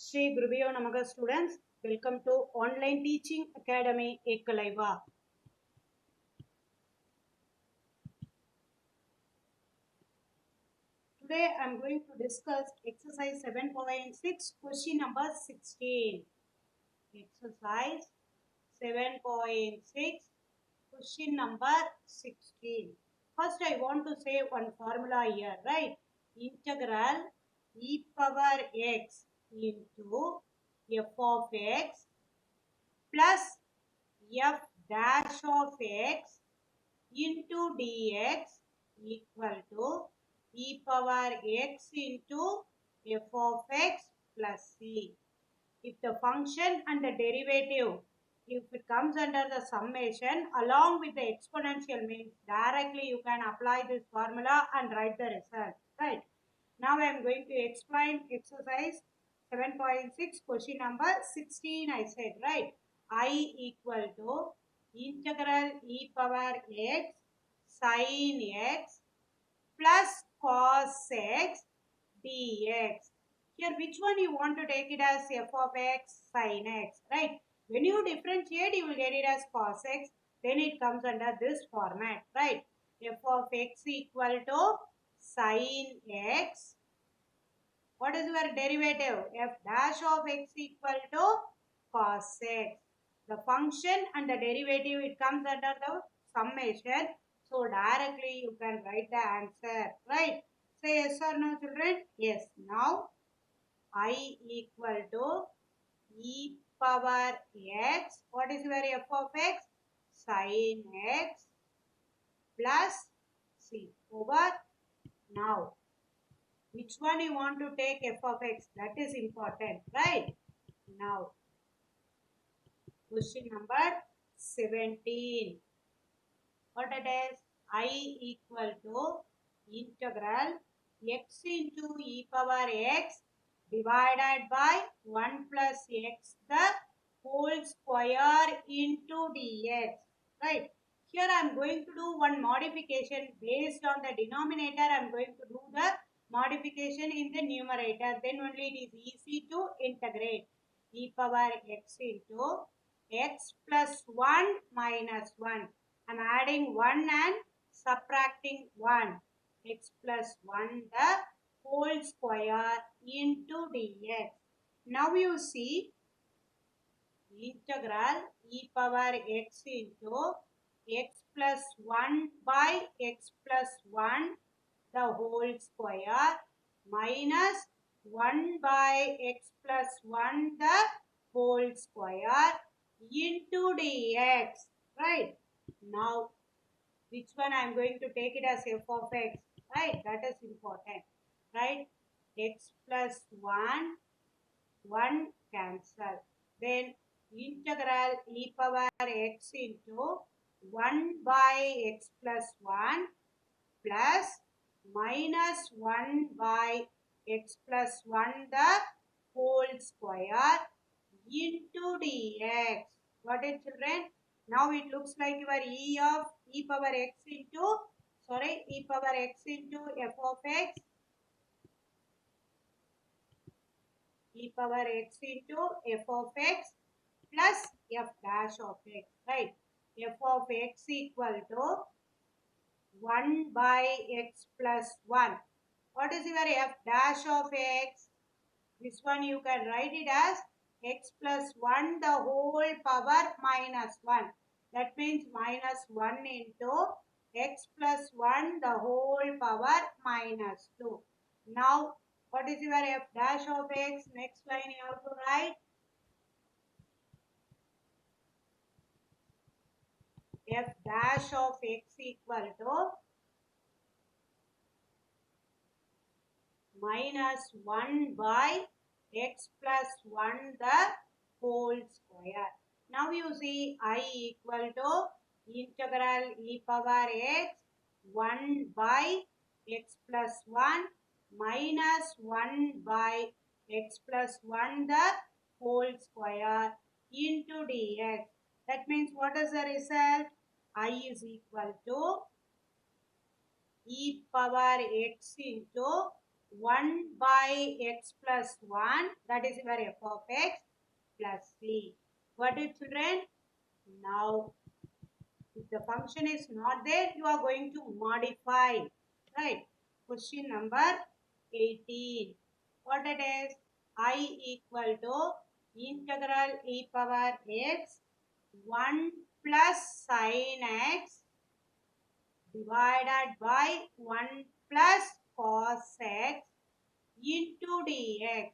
Shri Gurubhyo Namaga students, welcome to Online Teaching Academy Ekalaiva. Today I am going to discuss exercise 7.6 question number 16. Exercise 7.6 question number 16. First I want to say one formula here, right? Integral e power x into f of x plus f dash of x into dx equal to e power x into f of x plus c. If the function and the derivative, if it comes under the summation along with the exponential, means directly you can apply this formula and write the result, right? Now I am going to explain exercise 7.6 question number 16. I said, right? I equal to integral e power x sin x plus cos x dx. Here, which one you want to take it as f of x sin x, right? When you differentiate, you will get it as cos x. Then it comes under this format, right? F of x equal to sin x. What is your derivative? F dash of x equal to cos x. The function and the derivative, it comes under the summation. So directly you can write the answer, right? Say yes or no, children? Yes. Now I equal to e power x. What is your f of x? Sin x plus c over. Now which one you want to take f of x? That is important, right? Now question number 17. What it is? I equal to integral x into e power x divided by 1 plus x the whole square into dx, right? Here I am going to do one modification based on the denominator. I am going to do the modification in the numerator. Then only it is easy to integrate. E power x into x plus 1 minus 1. I am adding 1 and subtracting 1. X plus 1 the whole square into dx. Now you see integral e power x into x plus 1 by x plus 1 the whole square minus 1 by x plus 1 the whole square into dx, right? Now which one I am going to take it as f of x, right? That is important, right? X plus 1 cancel. Then integral e power x into 1 by x plus 1 plus minus 1 by x plus 1 the whole square into dx. Got it, children? Now it looks like your e power x into e power x into f of x, e power x into f of x plus f dash of x, right? F of x equal to 1 by x plus 1. What is your f dash of x? This one you can write it as x plus 1 the whole power minus 1. That means minus 1 into x plus 1 the whole power minus 2. Now what is your f dash of x? Next line you have to write f dash of x equal to minus 1 by x plus 1 the whole square. Now you see I equal to integral e power x 1 by x plus 1 minus 1 by x plus 1 the whole square into dx. That means what is the result? I is equal to e power x into 1 by x plus 1, that is your f of x plus c. What is children? Now, if the function is not there, you are going to modify, right? Question number 18. What it is? I equal to integral e power x 1 plus sin x divided by 1 plus cos x into dx.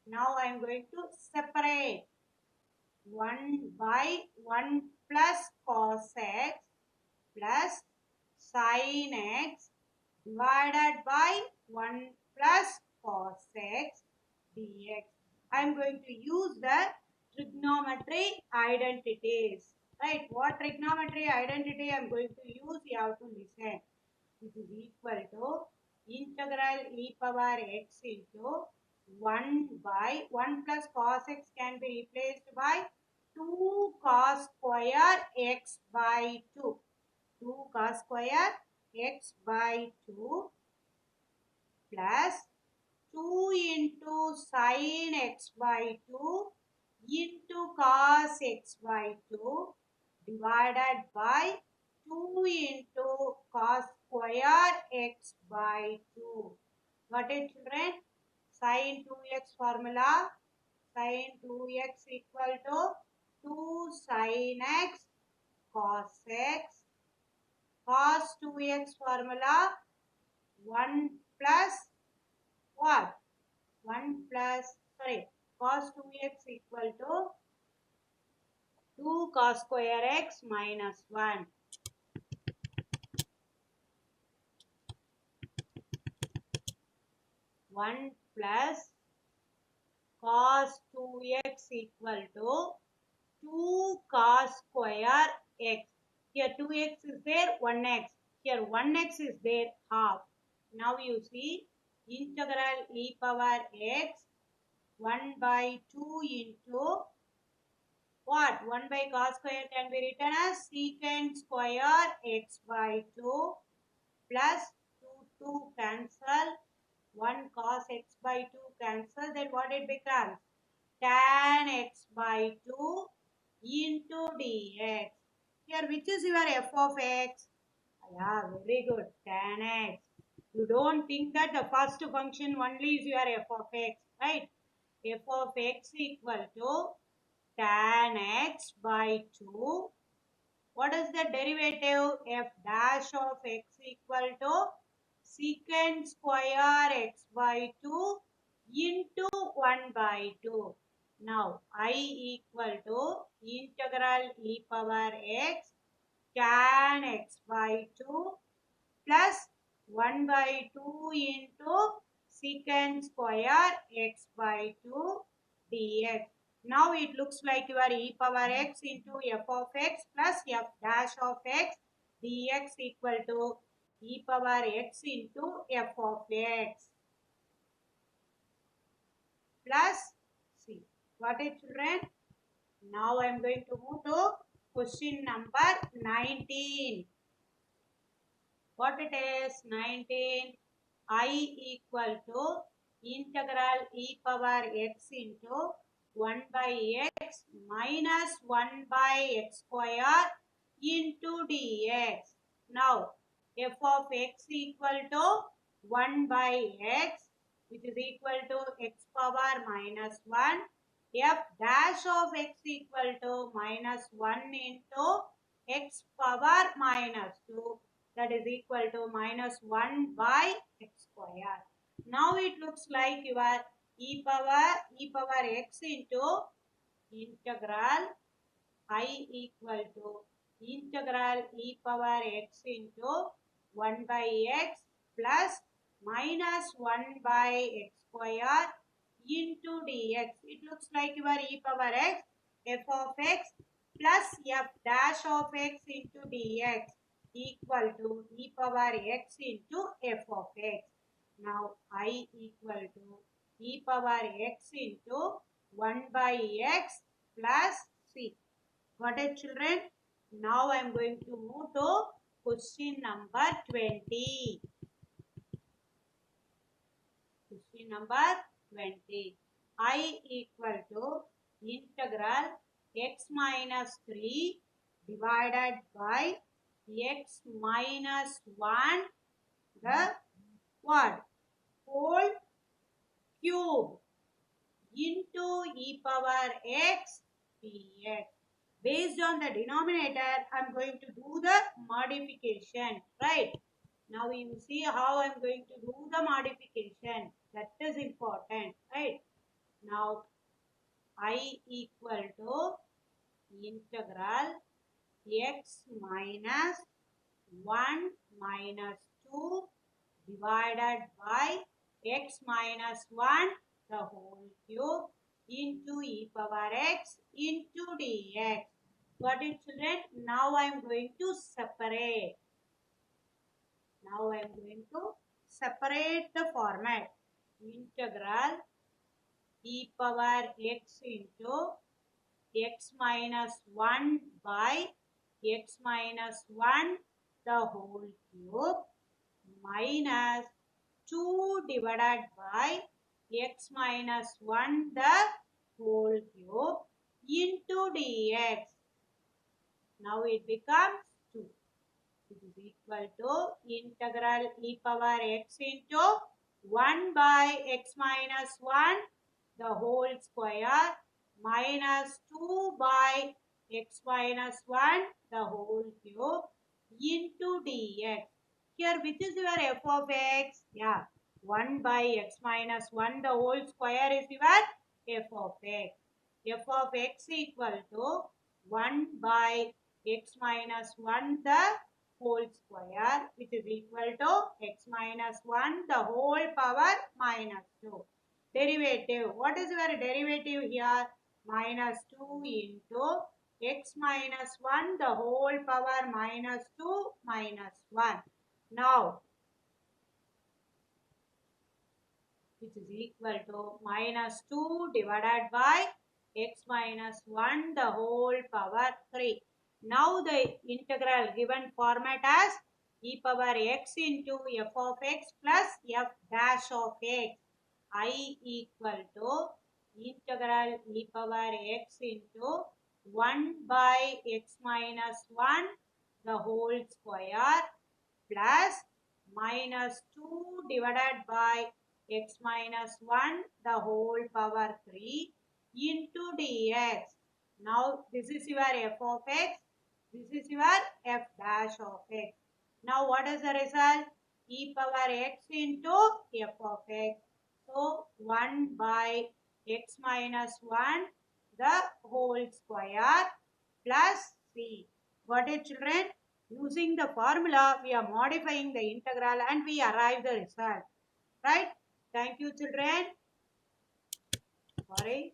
Now I am going to separate 1 by 1 plus cos x plus sin x divided by 1 plus cos x dx. I am going to use the trigonometry identities. Right? What trigonometry identity I am going to use? You have to listen. This is equal to integral e power x into 1 by 1 plus cos x can be replaced by 2 cos square x by 2. 2 cos square x by 2 plus 2 into sin x by 2 into cos x by 2 divided by 2 into cos square x by 2. What is children? Sin 2x formula. Sin 2x equal to 2 sin x cos x. Cos 2x formula 1 plus what? 1 plus, sorry, cos 2x equal to 2 cos square x minus 1. 1 plus cos 2x equal to 2 cos square x. Here 2x is there, 1x. Here 1x is there, half. Now you see integral e power x 1 by 2 into what? 1 by cos square can be written as secant square x by 2 plus 2 cancel. 1 cos x by 2 cancel. Then what it becomes? Tan x by 2 into dx. Here which is your f of x? Yeah, very good. Tan x. You don't think that the first function only is your f of x, right? F of x equal to tan x by 2. What is the derivative? F dash of x equal to secant square x by 2 into 1 by 2. Now, I equal to integral e power x tan x by 2 plus 1 by 2 into secant square x by 2 dx. Now it looks like your e power x into f of x plus f dash of x dx equal to e power x into f of x plus c. What is children? Now I am going to move to question number 19. What it is? 19. I equal to integral e power x into 1 by x minus 1 by x square into dx. Now, f of x equal to 1 by x, which is equal to x power minus 1. F dash of x equal to minus 1 into x power minus 2, that is equal to minus 1 by x square. Now it looks like your e power x into integral I equal to integral e power x into 1 by x plus minus 1 by x square into dx. It looks like your e power x f of x plus f dash of x into dx equal to e power x into f of x. Now I equal to e power x into 1 by x plus c. Got it, children? Now I am going to move to question number 20. Question number 20. I equal to integral x minus 3 divided by x minus 1 the what? Whole cube into e power x dx. Based on the denominator, I'm going to do the modification, right? Now you see how I'm going to do the modification. That is important, right? Now I equal to integral x minus 1 minus 2 divided by x minus 1 the whole cube into e power x into dx. Got it, children? Now I am going to separate. Now I am going to separate the format. Integral e power x into x minus 1 by x minus 1 the whole cube minus 2 divided by x minus 1 the whole cube into dx. Now it becomes 2. It is equal to integral e power x into 1 by x minus 1 the whole square minus 2 by x minus 1 the whole cube into dx. Here which is your f of x? Yeah, 1 by x minus 1 the whole square is your f of x. F of x equal to 1 by x minus 1 the whole square which is equal to x minus 1 the whole power minus 2. Derivative. What is your derivative here? Minus 2 into x minus 1 the whole power minus 2 minus 1. Now which is equal to minus 2 divided by x minus 1 the whole power 3. Now the integral given format as e power x into f of x plus f dash of x. I equal to integral e power x into 1 by x minus 1 the whole square plus minus 2 divided by x minus 1 the whole power 3 into dx. Now this is your f of x, this is your f dash of x. Now what is the result? E power x into f of x. So 1 by x minus 1 the whole square plus c. Got it, children? Using the formula, we are modifying the integral and we arrive the result. Right? Thank you, children. Sorry.